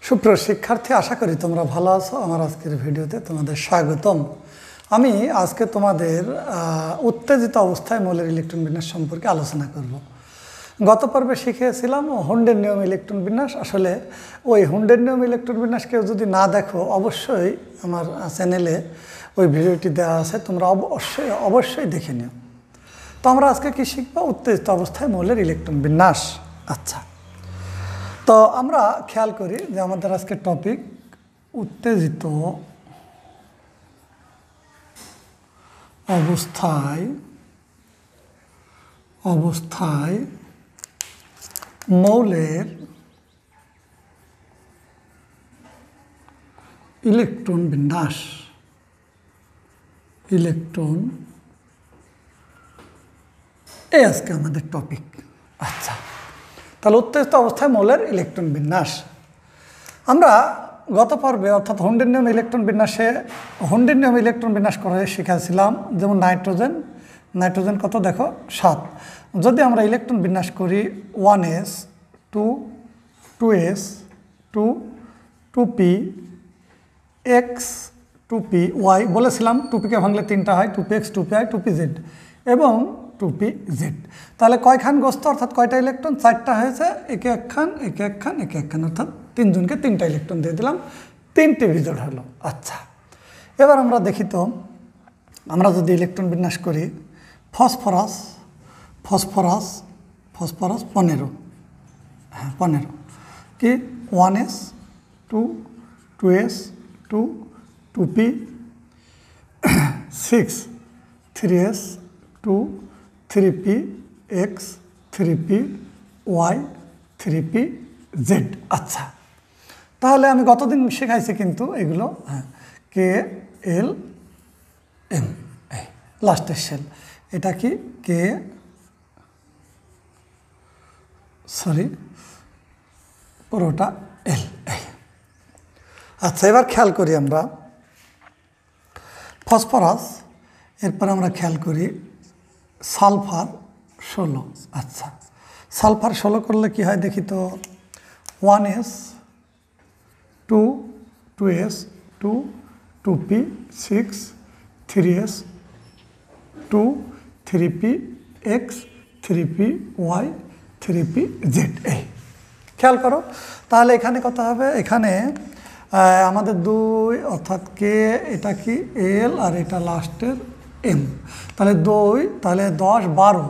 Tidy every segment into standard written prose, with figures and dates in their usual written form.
সুপ্রিয় শিক্ষার্থী, আশা করি তোমরা ভালো আছো। আমার আজকের ভিডিওতে তোমাদের স্বাগতম। আমি আজকে তোমাদের উত্তেজিত অবস্থায় মৌলের ইলেকট্রন বিন্যাস সম্পর্কে আলোচনা করব। গত পর্বে শিখিয়েছিলাম হুন্ডের নিয়ম ইলেকট্রন বিন্যাস। আসলে ওই হুন্ডের নিয়ম ইলেকট্রন বিন্যাস কেউ যদি না দেখো, অবশ্যই আমার চ্যানেলে ওই ভিডিওটি দেওয়া আছে, তোমরা অবশ্যই দেখে নিও। তো আমরা আজকে কি শিখব? উত্তেজিত অবস্থায় মৌলের ইলেকট্রন বিন্যাস। আচ্ছা, তো আমরা খেয়াল করি যে আমাদের আজকে টপিক উত্তেজিত অবস্থায় মৌলের ইলেকট্রন বিন্যাস। এই আজকে আমাদের টপিক। আচ্ছা, তাহলে উত্তেজিত অবস্থায় মৌলের ইলেকট্রন বিন্যাস। আমরা গত পর্বে অর্থাৎ হুন্ডের নিয়ম ইলেকট্রন বিন্যাস করে শিখেছিলাম। যেমন নাইট্রোজেন কত দেখো 7। যদি আমরা ইলেকট্রন বিন্যাস করি 1s 2s 2p x 2p y, বলেছিলাম 2pকে ভাঙলে 3টা হয়, 2px 2py 2pz এবং 2pz। তাহলে কয়খান গোস্ত অর্থাৎ কয়টা ইলেকট্রন? 4টা হয়েছে, একে একখান অর্থাৎ 3 জনকে 3টা ইলেকট্রন দিয়ে দিলাম, 3টি বিজোড় হলো। আচ্ছা, এবার আমরা দেখি তো, আমরা যদি ইলেকট্রন বিন্যাস করি ফসফরাস 15, হ্যাঁ 15 কি 1s 2s 2p 6 3s 2 3p x 3p y 3p z। আচ্ছা, তাহলে আমি গতদিন শেখাইছি কিন্তু এগুলো, হ্যাঁ কে এল এম, লাস্টের শেল এটা কি কে, পুরোটা এল। আচ্ছা, এবার খেয়াল করি আমরা ফসফরাস, এরপর আমরা খেয়াল করি সালফার 16। আচ্ছা, সালফার 16 করলে কি হয় দেখি তো, 1s 2s 2p 6 3s 2 3p x 3p y 3p z। এই খেয়াল করো, তাহলে এখানে কত হবে? এখানে আমাদের 2 অর্থাৎ কে, এটা কি এল আর এটা লাস্টের এম, তাহলে 2, তাহলে 10 12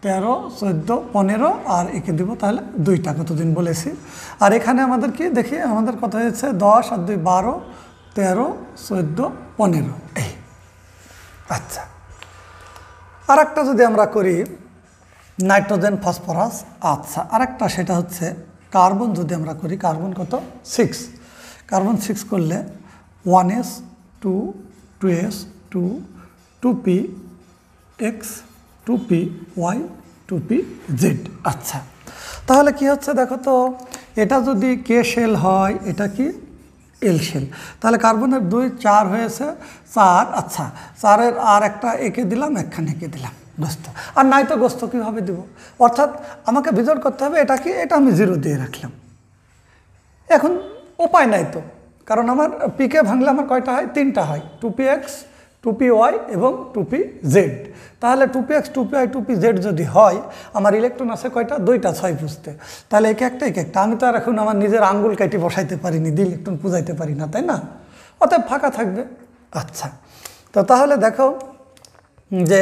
13 14 15 আর একে দিব তাহলে 2টা, কতদিন বলেছি। আর এখানে আমাদের কি দেখি, আমাদের কত হয়েছে 10 আর 2 12 13 14 15 এই। আচ্ছা, আর একটা যদি আমরা করি নাইট্রোজেন ফসফরাস। আচ্ছা, আরেকটা সেটা হচ্ছে কার্বন। যদি আমরা করি কার্বন কত 6, কার্বন 6 করলে 1s 2s 2p x 2p y 2p z। আচ্ছা, তাহলে কি হচ্ছে দেখো তো, এটা যদি কে শেল হয়, এটা কি এল শেল, তাহলে কার্বনের 2 4 হয়েছে 4। আচ্ছা, 4-এর আর একটা একে দিলাম, একখান একে দিলাম গোস্ত। আর নাই তো গোস্ত কীভাবে দেব? অর্থাৎ আমাকে বিজোড় করতে হবে। এটা কি, এটা আমি 0 দিয়ে রাখলাম। এখন উপায় নাই তো, কারণ আমার পিকে ভাঙলে আমার কয়টা হয়? 3টা হয়, 2px 2py এবং 2pz। তাহলে 2px 2py 2pz যদি হয়, আমার ইলেকট্রন আছে কয়টা? 2টা, 6 বুঝতে। তাহলে একে একটা আমি তো আর এখন আমার নিজের আঙ্গুল কেটে বসাইতে পারিনি, দিয়ে ইলেকট্রন পুজাইতে পারি না, তাই না? অতএব ফাঁকা থাকবে। আচ্ছা, তো তাহলে দেখো যে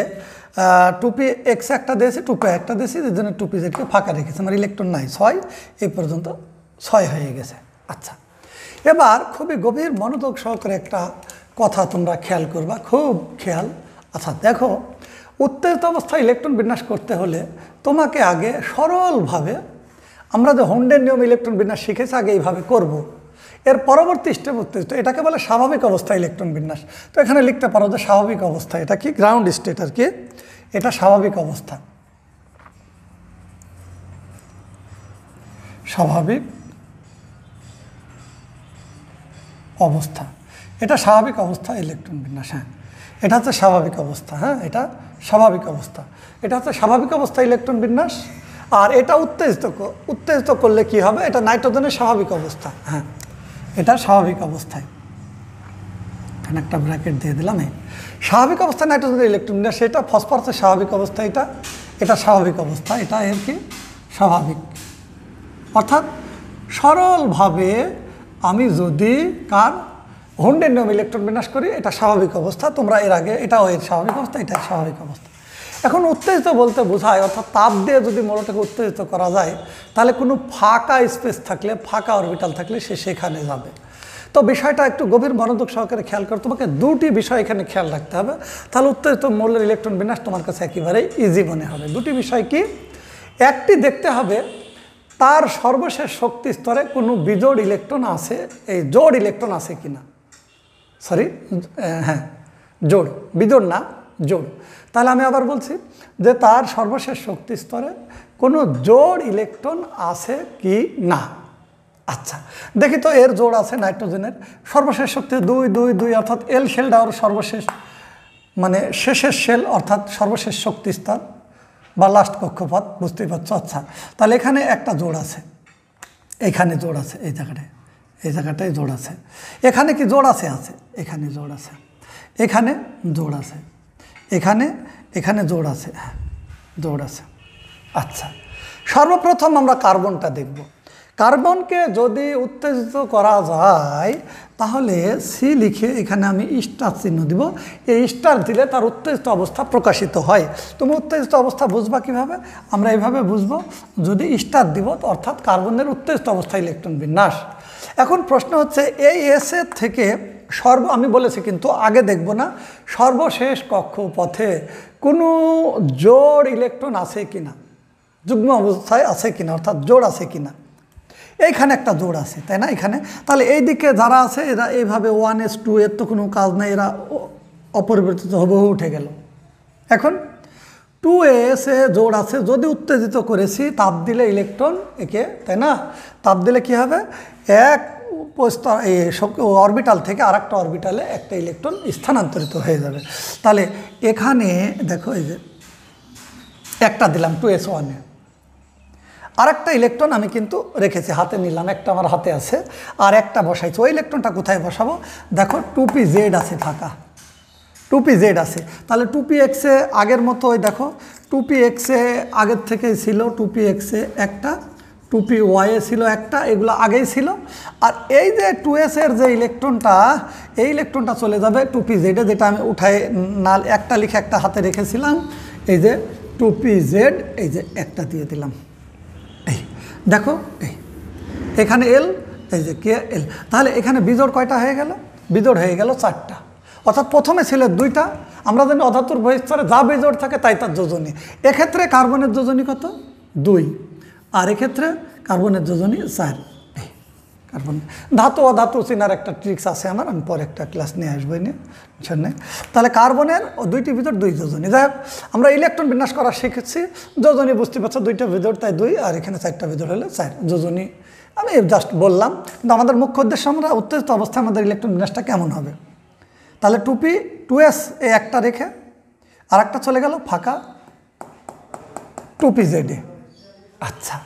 2px একটা দিয়েছি, 2py একটা দিয়েছি, এর জন্য 2pzকে ফাঁকা রেখেছে, আমার ইলেকট্রন নাই। 6 এই পর্যন্ত 6 হয়ে গেছে। আচ্ছা, এবার খুবই গভীর মনোযোগ সহকারে একটা কথা তোমরা খেয়াল করবা, খুব খেয়াল। আচ্ছা দেখো, উত্তেজিত অবস্থায় ইলেকট্রন বিন্যাস করতে হলে তোমাকে আগে সরলভাবে, আমরা যে হুন্ডের নিয়ম ইলেকট্রন বিন্যাস শিখেছি, আগে এইভাবে করব। এর পরবর্তী স্টেপ উত্তেজিত, এটাকে বলে স্বাভাবিক অবস্থায় ইলেকট্রন বিন্যাস। তো এখানে লিখতে পারো যে স্বাভাবিক অবস্থা, এটা কি গ্রাউন্ড স্টেট আর কি, এটা স্বাভাবিক অবস্থা। স্বাভাবিক অবস্থা, এটা স্বাভাবিক অবস্থা ইলেকট্রন বিন্যাস। হ্যাঁ, এটা হচ্ছে স্বাভাবিক অবস্থা। হ্যাঁ, এটা স্বাভাবিক অবস্থা, এটা হচ্ছে স্বাভাবিক অবস্থা ইলেকট্রন বিন্যাস। আর এটা উত্তেজিত করলে কি হবে? এটা নাইট্রোজেনের স্বাভাবিক অবস্থা। হ্যাঁ, এটা স্বাভাবিক অবস্থায়, এখানে একটা ব্র্যাকেট দিয়ে দিলাম। স্বাভাবিক অবস্থায় নাইট্রোজেনের ইলেকট্রন বিন্যাস, সেটা ফসফরাসের স্বাভাবিক অবস্থা, এটা স্বাভাবিক অবস্থা, এটা এর কি স্বাভাবিক। অর্থাৎ সরলভাবে আমি যদি কার হুন্ডের নিয়ম ইলেকট্রন বিন্যাস করি, এটা স্বাভাবিক অবস্থা। তোমরা এর আগে এটাও এর স্বাভাবিক অবস্থা, এটা স্বাভাবিক অবস্থা। এখন উত্তেজিত বলতে বোঝায়, অর্থাৎ তাপ দিয়ে যদি মৌলটাকে উত্তেজিত করা যায়, তাহলে কোনো ফাঁকা স্পেস থাকলে, ফাঁকা অরবিটাল থাকলে সে সেখানে যাবে। তো বিষয়টা একটু গভীর মনোযোগ সহকারে খেয়াল করো, তোমাকে দুটি বিষয় এখানে খেয়াল রাখতে হবে, তাহলে উত্তেজিত মৌলের ইলেকট্রন বিন্যাস তোমার কাছে একেবারে ইজি মনে হবে। দুটি বিষয় কি? একটি দেখতে হবে তার সর্বশেষ শক্তি স্তরে কোনো বিজোড় ইলেকট্রন আছে, এই জোড় ইলেকট্রন আছে কিনা, সরি হ্যাঁ জোড়, বিজোড় না জোড়। তাহলে আমি আবার বলছি যে তার সর্বশেষ শক্তি স্তরে কোনো জোড় ইলেকট্রন আছে কি না। আচ্ছা দেখি তো, এর জোড় আছে নাইট্রোজেনের, সর্বশেষ শক্তি 2 2 2, অর্থাৎ এল শেলটা ওর সর্বশেষ মানে শেষের শেল, অর্থাৎ সর্বশেষ শক্তি স্তর বা লাস্ট কক্ষপথ, বুঝতেই পারছো। আচ্ছা তাহলে এখানে একটা জোড় আছে, এখানে জোড় আছে, এই জায়গাটায় জোড় আছে। এখানে কি জোড় আছে? আছে, এখানে জোড় আছে, এখানে জোড় আছে, এখানে জোড় আছে, হ্যাঁ জোড় আছে। আচ্ছা সর্বপ্রথম আমরা কার্বনটা দেখব। কার্বনকে যদি উত্তেজিত করা যায়, তাহলে সি লিখে এখানে আমি স্টার চিহ্ন দিব। এই স্টার দিলে তার উত্তেজিত অবস্থা প্রকাশিত হয়। তুমি উত্তেজিত অবস্থা বুঝবা কিভাবে? আমরা এইভাবে বুঝবো, যদি স্টার দিব অর্থাৎ কার্বনের উত্তেজিত অবস্থা ইলেকট্রন বিন্যাস। এখন প্রশ্ন হচ্ছে এই এস এর থেকে আমি বলেছি কিন্তু আগে দেখব না, সর্বশেষ কক্ষপথে কোনো জোড় ইলেকট্রন আছে কিনা, যুগ্ম অবস্থায় আছে কিনা, অর্থাৎ জোড় আছে কিনা। এইখানে একটা জোড় আছে, তাই না? এখানে তাহলে এই দিকে যারা আছে এরা এইভাবে 1s 2 এর তো কোনো কাজ নেই, এরা অপরিবর্তিত হুবহু উঠে গেল। এখন 2s এ জোড় আছে, যদি উত্তেজিত করেছি তাপ দিলে ইলেকট্রন একে, তাই না? তাপ দিলে কি হবে? এক অরবিটাল থেকে আর একটা অরবিটালে একটা ইলেকট্রন স্থানান্তরিত হয়ে যাবে। তাহলে এখানে দেখো, এই যে একটা দিলাম 2s1 এ, আর একটা ইলেকট্রন আমি কিন্তু রেখেছি, হাতে নিলাম, একটা আমার হাতে আছে, আর একটা বসাইছি। ওই ইলেকট্রনটা কোথায় বসাবো? দেখো 2pz আছে ফাঁকা, 2pz আছে। তাহলে 2px এ আগের মতো, ওই দেখো 2px এ আগের থেকেই ছিল, 2px এ একটা, 2py এ ছিল একটা, এগুলো আগেই ছিল। আর এই যে 2s এর যে ইলেকট্রনটা, এই ইলেকট্রনটা চলে যাবে 2pz এ, যেটা আমি উঠায় নাল একটা লিখে একটা হাতে রেখেছিলাম। এই যে 2pz, এই যে একটা দিয়ে দিলাম, এই দেখো, এই এখানে এল, এই যে কে এল। তাহলে এখানে বিজোড় কয়টা হয়ে গেল? বিজোড় হয়ে গেল 4টা। অর্থাৎ প্রথমে ছিল 2টা। আমরা জানি অধাতুর বহিঃস্তরে যা বিজোড় থাকে তাই তার যোজনী। এক্ষেত্রে কার্বনের যোজনী কত? 2, আর এক্ষেত্রে কার্বনের যোজনী 4। এই কার্বন ধাতু অধাতু চিনার একটা ট্রিক্স আছে আমার, আমি পরে একটা ক্লাস নিয়ে আসবো, নিয়ে টেনশন নেই। তাহলে কার্বনের 2টি বিজোড় 2 যোজনী। যাই হোক, আমরা ইলেকট্রন বিন্যাস করা শিখেছি, যোজনী বুঝতে পারছো, 2টা বিজোড় তাই 2, আর এখানে 4টা বিজোড় হলে 4 যোজনী। আমি জাস্ট বললাম, কিন্তু আমাদের মুখ্য উদ্দেশ্য আমরা উত্তেজিত অবস্থায় আমাদের ইলেকট্রন বিন্যাসটা কেমন হবে। তাহলে 2s এই একটা রেখে আর একটা চলে গেল ফাঁকা 2pz এ। আচ্ছা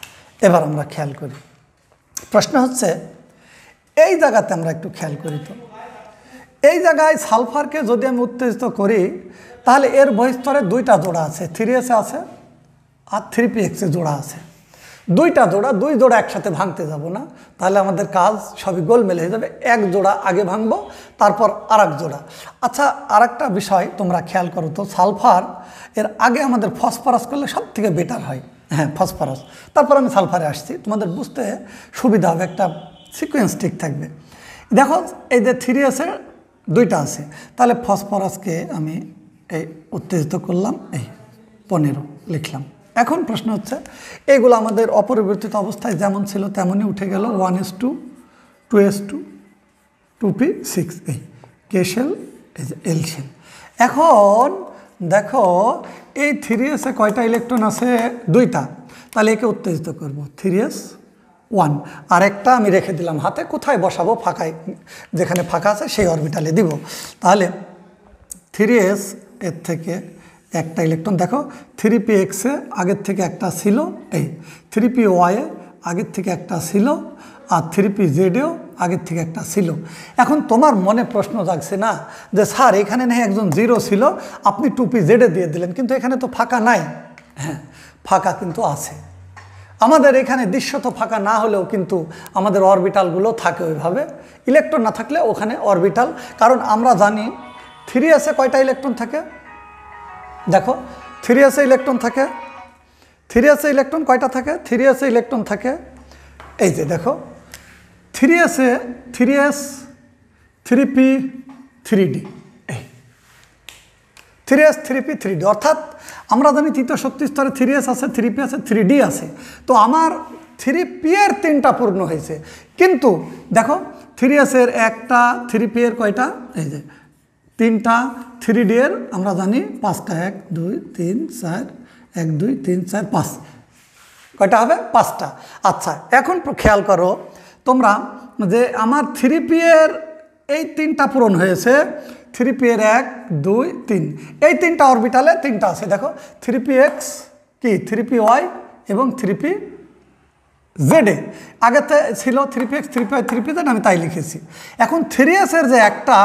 এবার আমরা খেয়াল করি, প্রশ্ন হচ্ছে এই জায়গাতে আমরা একটু খেয়াল করি। তো এই জায়গায় সালফারকে যদি আমি উত্তেজিত করি, তাহলে এর বহিঃস্তরে 2টা জোড়া আছে, 3s আছে আর 3px এ জোড়া আছে। 2টা জোড়া, 2 জোড়া একসাথে ভাঙতে যাব না, তাহলে আমাদের কাজ সবই গোলমেল হয়ে যাবে। এক জোড়া আগে ভাঙবো, তারপর আর এক জোড়া। আচ্ছা আর একটা বিষয় তোমরা খেয়াল করো তো, সালফার এর আগে আমাদের ফসফরাস করলে সব থেকে বেটার হয়। হ্যাঁ ফসফরাস, তারপর আমি সালফারে আসছি, তোমাদের বুঝতে সুবিধা হবে, একটা সিকোয়েন্স ঠিক থাকবে। দেখো এই যে 3s এর 2টা আছে, তাহলে ফসফরাসকে আমি এই উত্তেজিত করলাম, এই 15 লিখলাম। এখন প্রশ্ন হচ্ছে এইগুলো আমাদের অপরিবর্তিত অবস্থায় যেমন ছিল তেমনই উঠে গেল, 1s2 2s2 2p6, এই কে শেল, এই যে এল শেল। এখন দেখো এই 3s এ কয়টা ইলেকট্রন আছে? 2টা। তাহলে একে উত্তেজিত করব, 3s1, আর একটা আমি রেখে দিলাম হাতে, কোথায় বসাবো? ফাঁকায়, যেখানে ফাঁকা আছে সেই অরবিটালে দিব। তাহলে 3s এর থেকে একটা ইলেকট্রন, দেখো 3px এ আগের থেকে একটা ছিল, এই 3py এ আগের থেকে একটা ছিল, আর 3pz এও আগের থেকে একটা ছিল। এখন তোমার মনে প্রশ্ন জাগছে না যে স্যার এখানে নেই একজন 0 ছিল, আপনি 2p জেডে দিয়ে দিলেন, কিন্তু এখানে তো ফাঁকা নাই। হ্যাঁ, ফাঁকা কিন্তু আছে। আমাদের এখানে দৃশ্যত ফাঁকা না হলেও কিন্তু আমাদের অরবিটালগুলো থাকে ওইভাবে। ইলেকট্রন না থাকলে ওখানে অরবিটাল, কারণ আমরা জানি 3s এ কয়টা ইলেকট্রন থাকে? দেখো 3s এ ইলেকট্রন থাকে, 3s এ ইলেকট্রন কয়টা থাকে? 3s এ ইলেকট্রন থাকে এই যে দেখো 3s এ 3s 3p 3d, এই 3s 3p 3d, অর্থাৎ আমরা জানি তৃতীয় শক্তি স্তরে 3s আছে, 3p আছে, 3d আছে। তো আমার 3p এর 3টা পূর্ণ হয়েছে, কিন্তু দেখো 3s এর একটা, 3p এর কয়টা? এই যে 3টা, 3d এর আমরা জানি 5টা, 1 2 3 4, 1 2 3 4 5, কয়টা হবে? 5টা। আচ্ছা, এখন খেয়াল করো তোমরা যে আমার 3p এর এই 3টা পূরণ হয়েছে, 3p এর 1 2 3, এই 3টা অরবিটালে 3টা আছে। দেখো 3px কি 3py এবং 3p জেডে, আগেতে ছিল 3px 3py 3pz, আমি তাই লিখেছি। এখন 3s এর যে একটা,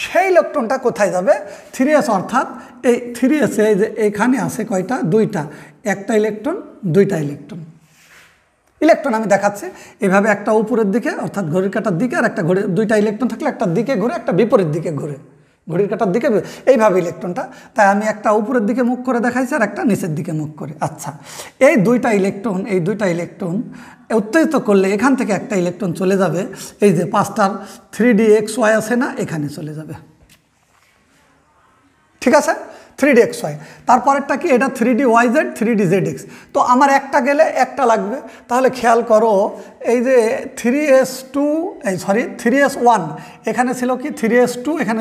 সেই ইলেকট্রনটা কোথায় যাবে? 3s, অর্থাৎ এই 3s এ যে এখানে আছে কয়টা? 2টা, একটা ইলেকট্রন, 2টা ইলেকট্রন। ইলেকট্রন আমি দেখাচ্ছি এভাবে, একটা উপরের দিকে অর্থাৎ ঘড়ির কাঁটার দিকে, আর একটা ঘড়ির 2টা ইলেকট্রন থাকলে একটা দিকে ঘুরে, একটা বিপরীত দিকে ঘুরে, ঘড়ির কাঁটার দিকে এইভাবে ইলেকট্রনটা। তাই আমি একটা উপরের দিকে মুখ করে দেখাইছি আর একটা নিচের দিকে মুখ করে। আচ্ছা, এই 2টা ইলেকট্রন উত্তেজিত করলে এখান থেকে একটা ইলেকট্রন চলে যাবে, এই যে 5টার 3dxy আছে না, এখানে চলে যাবে। ঠিক আছে, 3dxy। তারপরেরটা কি? এটা 3dyz 3dzx। তো আমার একটা গেলে একটা লাগবে, তাহলে খেয়াল করো এই যে 3s1, এখানে ছিল কি 3s2, এখানে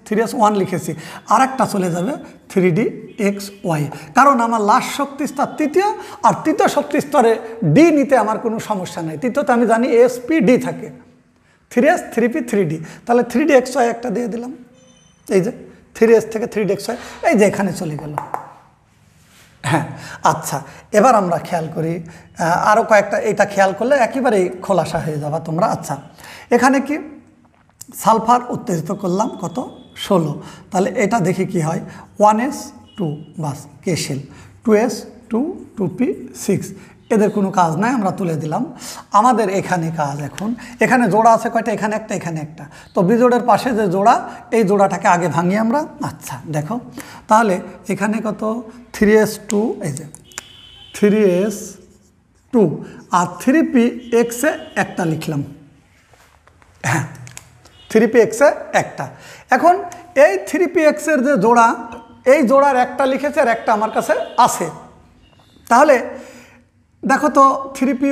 3s1 লিখেছি, আর একটা চলে যাবে 3dxy, কারণ আমার লাস্ট শক্তি স্তর তৃতীয়, আর তৃতীয় শক্তি স্তরে ডি নিতে আমার কোনো সমস্যা নেই। তৃতীয়তে আমি জানি spd থাকে, 3s 3p 3d, তাহলে 3dxy একটা দিয়ে দিলাম। এই যে 3s থেকে 3dxy, এই যে এখানে চলে গেল। হ্যাঁ, আচ্ছা, এবার আমরা খেয়াল করি আরও কয়েকটা, এটা খেয়াল করলে একেবারেই খোলাসা হয়ে যাবা তোমরা। আচ্ছা, এখানে কি সালফার উত্তেজিত করলাম কত? 16, তাহলে এটা দেখি কি হয়, 1s2 বাস কেশেল, 2s 2 2p 6, এদের কোনো কাজ নাই, আমরা তুলে দিলাম। আমাদের এখানে কাজ, এখন এখানে জোড়া আছে কয়টা? এখানে একটা, এখানে একটা। তো বিজোড়ের পাশে যে জোড়া, এই জোড়াটাকে আগে ভাঙি আমরা। আচ্ছা দেখো, তাহলে এখানে কত? 3s2, এই যে 3s2, আর 3px এ একটা লিখলাম। হ্যাঁ, 3px এ একটা। এখন এই 3px এর যে জোড়া, এই জোড়ার একটা লিখেছে আর একটা আমার কাছে আছে। তাহলে দেখো তো 3py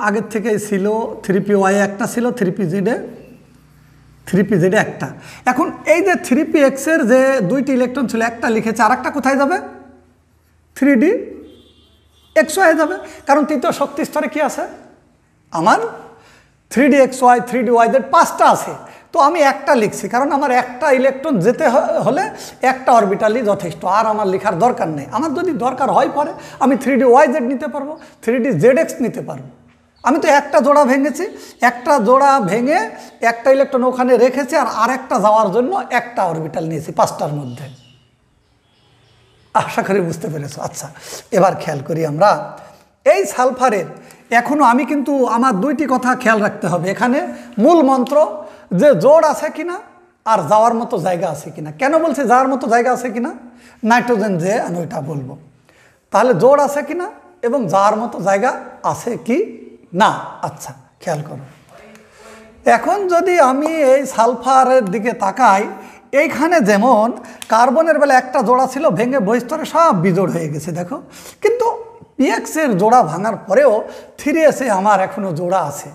আগের থেকেই ছিল, 3py একটা ছিল, 3pz একটা। এখন এই যে 3px এর যে 2টি ইলেকট্রন ছিল, একটা লিখেছে, আর একটা কোথায় যাবে? 3dxy যাবে, কারণ তৃতীয় শক্তি স্তরে কি আছে আমার? 3dxy 3dyz 5টা আছে। তো আমি একটা লিখছি, কারণ আমার একটা ইলেকট্রন যেতে হলে একটা অরবিটালই যথেষ্ট, আর আমার লেখার দরকার নেই। আমার যদি দরকার হয় পরে আমি 3dyz নিতে পারবো, 3dzx নিতে পারবো। আমি তো একটা জোড়া ভেঙেছি, একটা জোড়া ভেঙে একটা ইলেকট্রন ওখানে রেখেছি, আর আরেকটা যাওয়ার জন্য একটা অরবিটাল নিয়েছি 5টার মধ্যে। আশা করি বুঝতে পেরেছো। আচ্ছা, এবার খেয়াল করি আমরা এই সালফারের, এখনও আমি কিন্তু আমার 2টি কথা খেয়াল রাখতে হবে এখানে। মূল মন্ত্র যে জোড় আছে কিনা আর যাওয়ার মতো জায়গা আছে কিনা। কেন বলছে যাওয়ার মতো জায়গা আছে কিনা? নাইট্রোজেন যে আমি ওইটা বলবো। তাহলে জোড় আছে কিনা এবং যাওয়ার মতো জায়গা আছে কি না। আচ্ছা, খেয়াল করো, এখন যদি আমি এই সালফারের দিকে তাকাই, এইখানে যেমন কার্বনের বেলা একটা জোড়া ছিল, ভেঙে বহিস্তরে সব বিজোড় হয়ে গেছে দেখো, কিন্তু px এর জোড়া ভাঙার পরেও 3s এ আমার এখনও জোড়া আছে।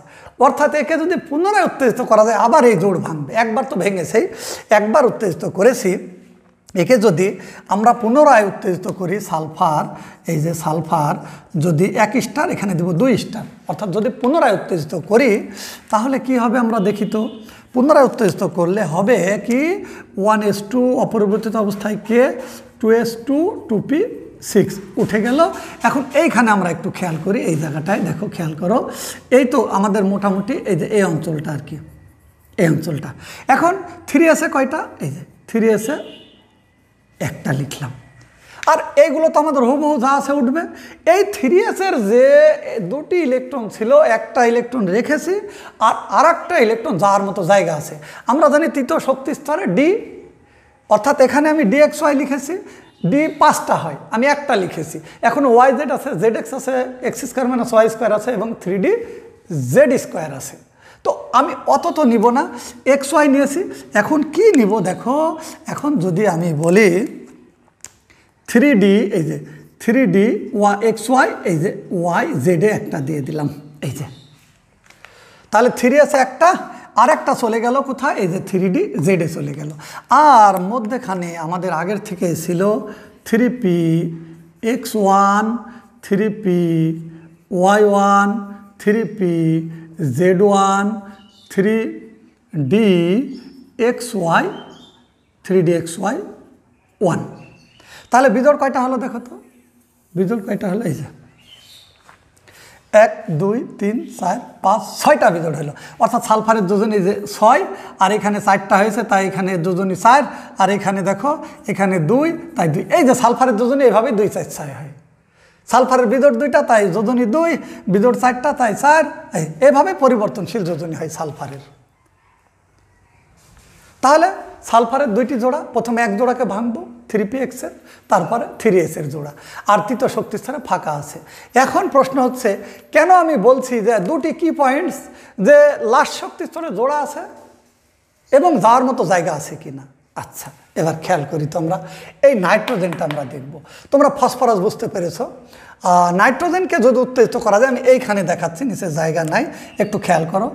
অর্থাৎ একে যদি পুনরায় উত্তেজিত করা যায়, আবার এই জোড় ভাঙবে। একবার তো ভেঙেছেই, একবার উত্তেজিত করেছি, একে যদি আমরা পুনরায় উত্তেজিত করি সালফার, এই যে সালফার যদি 1 স্টার, এখানে দেব 2 স্টার, অর্থাৎ যদি পুনরায় উত্তেজিত করি তাহলে কি হবে আমরা দেখি তো। পুনরায় উত্তেজিত করলে হবে কি 1s2 অপরিবর্তিত অবস্থায় কে 2s2 2p 6 উঠে গেল। এখন এইখানে আমরা একটু খেয়াল করি, এই জায়গাটায় দেখো, খেয়াল করো, এই তো আমাদের মোটামুটি এই যে এই অঞ্চলটা আর কি, এই অঞ্চলটা। এখন 3s-এ কয়টা, এই যে 3s-এ একটা লিখলাম। আর এইগুলো তো আমাদের হুবহু যা আছে উঠবে। এই 3s-এর যে দুটি ইলেকট্রন ছিল, একটা ইলেকট্রন রেখেছি আর একটা ইলেকট্রন যাওয়ার মতো জায়গা আছে। আমরা জানি তৃতীয় শক্তি স্তরে ডি, অর্থাৎ এখানে আমি dxy লিখেছি, ডি 5টা হয়, আমি একটা লিখেছি। এখন yz আছে, zx আছে, x² - y² আছে এবং 3d z² আছে। তো আমি অত তো নিব না, xy নিয়েছি। এখন কি নিব দেখো, এখন যদি আমি বলি 3d, এই যে 3d xy, এই যে yz-এ একটা দিয়ে দিলাম, এই যে। তাহলে 3s একটা, আর একটা চলে গেল কোথায়, এই যে 3d z-এ চলে গেল। আর মধ্যেখানে আমাদের আগের থেকে ছিল 3p x1, 3p y1, 3p z1, 3d xy, 3d xy 1। তাহলে বিজোড় কয়টা হলো দেখো তো, বিজোড় কয়টা হলো, এই যে 1 2 3 4 5 6টা বিজোড় হলো। অর্থাৎ সালফারের যোজনী যে 6, আর এখানে 4টা হয়েছে, তাই এখানে যোজনী 4, আর এখানে দেখো এখানে 2, তাই 2। এই যে সালফারের যোজনী এভাবে 2 4 6 হয়। সালফারের বিজোড় 2টা, তাই যোজনী 2, বিজোড় 4টা, তাই 4। এভাবে পরিবর্তনশীল যোজনী হয় সালফারের। তাহলে সালফারের 2টি জোড়া, প্রথমে এক জোড়াকে ভাঙবো 3px-এর, তারপরে 3s-এর জোড়া, আর তৃতীয় শক্তি স্তরে ফাঁকা আছে। এখন প্রশ্ন হচ্ছে, কেন আমি বলছি যে দুটি কি পয়েন্টস, যে লাস্ট শক্তি স্তরে জোড়া আছে এবং যাওয়ার মতো জায়গা আছে কিনা। আচ্ছা, এবার খেয়াল করি তো আমরা এই নাইট্রোজেনটা আমরা দেখব। তোমরা ফসফরাস বুঝতে পেরেছ। নাইট্রোজেনকে যদি উত্তেজিত করা যায়, আমি এইখানে দেখাচ্ছি, নিচে জায়গা নাই, একটু খেয়াল করো।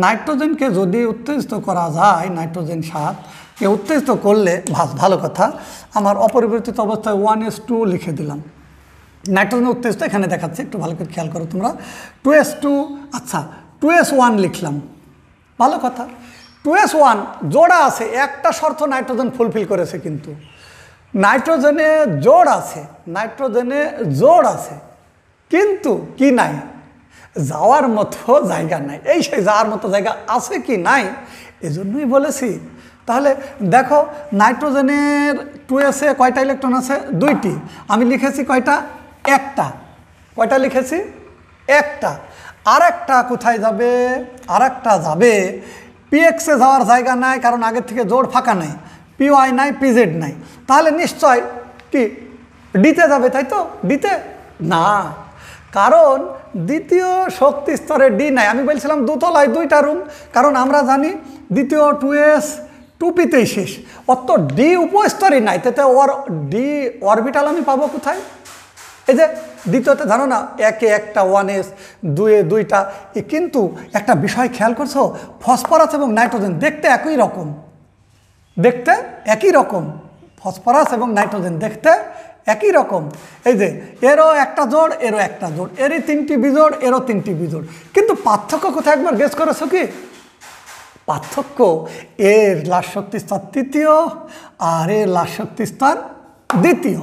নাইট্রোজেনকে যদি উত্তেজিত করা যায়, নাইট্রোজেন 7কে উত্তেজিত করলে, ভালো কথা, আমার অপরিবর্তিত অবস্থায় 1s2 লিখে দিলাম। নাইট্রোজেন উত্তেজিত এখানে দেখাচ্ছি, একটু ভালো করে খেয়াল করো তোমরা। 2s2, আচ্ছা 2s1 লিখলাম, ভালো কথা। 2s1 জোড়া আছে, একটা শর্ত নাইট্রোজেন ফুলফিল করেছে, কিন্তু নাইট্রোজেনে জোড় আছে, নাইট্রোজেনে জোড় আছে, কিন্তু কি নাই, যাওয়ার মতো জায়গা নাই। এই সেই যাওয়ার মতো জায়গা আছে কি নাই, এজন্যই বলেছি। তাহলে দেখো নাইট্রোজেনের 2s-এ কয়টা ইলেকট্রন আছে, 2টি। আমি লিখেছি কয়টা, একটা। কয়টা লিখেছি, একটা। আর একটা কোথায় যাবে, আর একটা যাবে px-এ যাওয়ার জায়গা নাই, কারণ আগের থেকে জোড় ফাঁকা নাই, py নাই, pz নাই। তাহলে নিশ্চয় কি ডিতে যাবে, তাই তো? ডিতে না, কারণ দ্বিতীয় শক্তি স্তরে ডি নাই। আমি বলছিলাম দোতলায় 2টা রুম, কারণ আমরা জানি দ্বিতীয় 2s 2p-তেই শেষ, অত ডি উপস্তরই নাই, তাতে ডি অরবিটাল আমি পাবো কোথায়? এই যে দ্বিতীয়তে জানো না, 1-এ একটা 1s, 2-এ 2টা। কিন্তু একটা বিষয় খেয়াল করছো, ফসফরাস এবং নাইট্রোজেন দেখতে একই রকম, দেখতে একই রকম। ফসফরাস এবং নাইট্রোজেন দেখতে একই রকম। এই যে এরও একটা জোড়, এরও একটা জোড়, এরই 3টি বিজোড়, এরও 3টি বিজোড়। কিন্তু পার্থক্য কোথায় একবার গেস করেছো কি? পার্থক্য এর লাশ শক্তি স্তর 3য় আর এর লাশ শক্তি স্তর 2য়।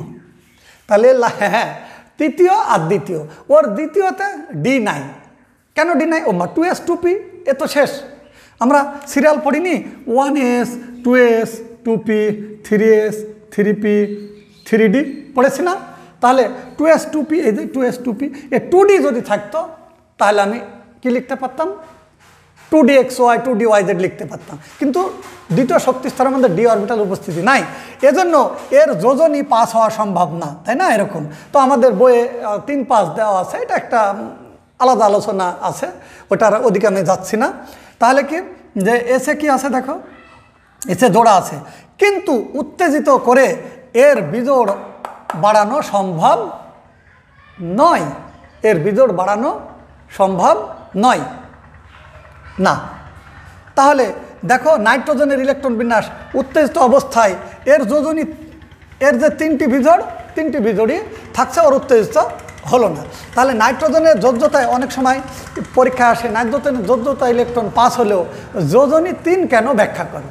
তাহলে হ্যাঁ, 3য় আর 2য়। ওর 2য়তে ডি নাই। কেন ডি নাই? ও মা 2s 2p, এ তো শেষ। আমরা সিরিয়াল পড়িনি, 1s 2s 2p 3s 3p 3d পড়েছি না? তাহলে 2s 2p, এই যে 2s 2p, এ 2d যদি থাকতো তাহলে আমি কি লিখতে পারতাম, 2d xy 2d yz লিখতে পারতাম। কিন্তু দ্বিতীয় শক্তি স্তরের মধ্যে ডি অরবিটাল উপস্থিতি নাই, এজন্য এর যোজনী পাস হওয়া সম্ভব না, তাই না? এরকম তো আমাদের বইয়ে 3 পাস দেওয়া আছে, এটা একটা আলাদা আলোচনা আছে, ওটার ওদিকে আমি যাচ্ছি না। তাহলে কি যে এসে কি আছে দেখো, এসে জোড়া আছে, কিন্তু উত্তেজিত করে এর বিজোড় বাড়ানো সম্ভব নয়, এর বিজোড় বাড়ানো সম্ভব নয় না। তাহলে দেখো নাইট্রোজেনের ইলেকট্রন বিন্যাস উত্তেজিত অবস্থায় এর যোজনী, এর যে 3টি বিজোড়, 3টি বিজোড়ই থাকছে, ওর উত্তেজিত হলো না। তাহলে নাইট্রোজেনের যোজ্যতায় অনেক সময় পরীক্ষা আসে, নাইট্রোজেনের যোজ্যতা ইলেকট্রন পাস হলেও যোজনী 3 কেন ব্যাখ্যা করে?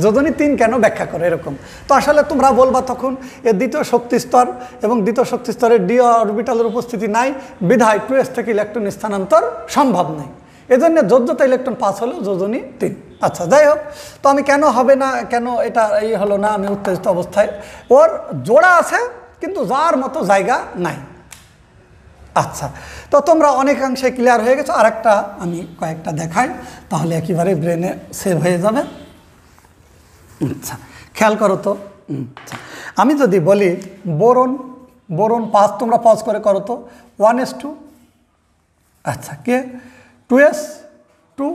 যোজনী 3 কেন ব্যাখ্যা করো এরকম। তো আসলে তোমরা বলবা তখন এর দ্বিতীয় শক্তি স্তর এবং দ্বিতীয় শক্তি স্তরে ডি অরবিটালের উপস্থিতি নাই, বিধায় 2s থেকে ইলেকট্রন স্থানান্তর সম্ভব নয়, এজন্য যোজ্যতা ইলেকট্রন পাস হলো যোজনী 3। আচ্ছা, যাই হোক, তো আমি কেন হবে না, কেন এটা এই হলো না, আমি উত্তেজিত অবস্থায়, ওর জোড়া আছে কিন্তু যার মতো জায়গা নাই। আচ্ছা, তো তোমরা অনেকাংশে ক্লিয়ার হয়ে গেছো। আর একটা আমি কয়েকটা দেখাই, তাহলে একেবারে ব্রেনে সেভ হয়ে যাবে। আচ্ছা, খেয়াল করো তো। আচ্ছা, আমি যদি বলি বোরন, বোরন 5, তোমরা পজ করে করো তো, 1s2, আচ্ছা কে 2s 2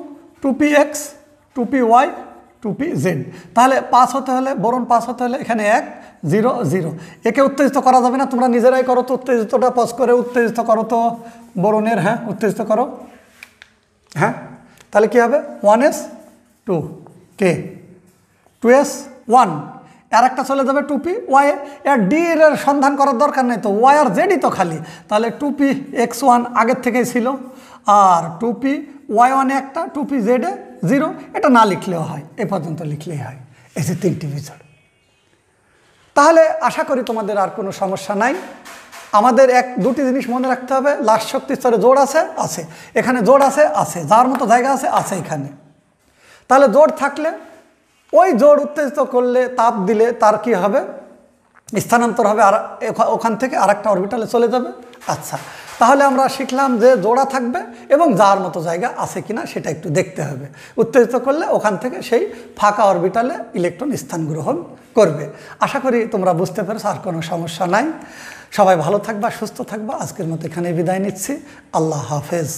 2px 2py 2pz, তাহলে পাস হতে হলে, বোরন পাস হতে হলে এখানে 1 0 0, একে উত্তেজিত করা যাবে না, তোমরা নিজেরাই করো তো, উত্তেজিতটা পজ করে উত্তেজিত করো তো বোরনের, হ্যাঁ উত্তেজিত করো, হ্যাঁ তাহলে কি হবে 1s 2 কে 2s 1, আর একটা চলে যাবে 2p y, এর ডি এর সন্ধান করার দরকার নেই তো, y আর জেডই তো খালি, তাহলে 2p x1 আগের থেকেই ছিল, আর 2p y1 এ একটা, 2p z এ 0, এটা না লিখলেও হয়, এ পর্যন্ত লিখলেই হয়। এই যে 3টি বিষয়। তাহলে আশা করি তোমাদের আর কোনো সমস্যা নাই। আমাদের দুটি জিনিস মনে রাখতে হবে, লাস্ট শক্তি স্তরে জোড় আছে, আছে এখানে জোড় আছে, আছে যার মতো জায়গা আছে, আছে এখানে। তাহলে জোড় থাকলে ওই জোড় উত্তেজিত করলে, তাপ দিলে তার কি হবে, স্থানান্তর হবে, আর ওখান থেকে আরেকটা অরবিটালে চলে যাবে। আচ্ছা, তাহলে আমরা শিখলাম যে জোড়া থাকবে এবং যার মতো জায়গা আছে কিনা সেটা একটু দেখতে হবে। উত্তেজিত করলে ওখান থেকে সেই ফাঁকা অরবিটালে ইলেকট্রন স্থান গ্রহণ করবে। আশা করি তোমরা বুঝতে পেরেছো, আর কোনো সমস্যা নাই। সবাই ভালো থাকবা, সুস্থ থাকবা। আজকের মতো এখানে বিদায় নিচ্ছি। আল্লাহ হাফেজ।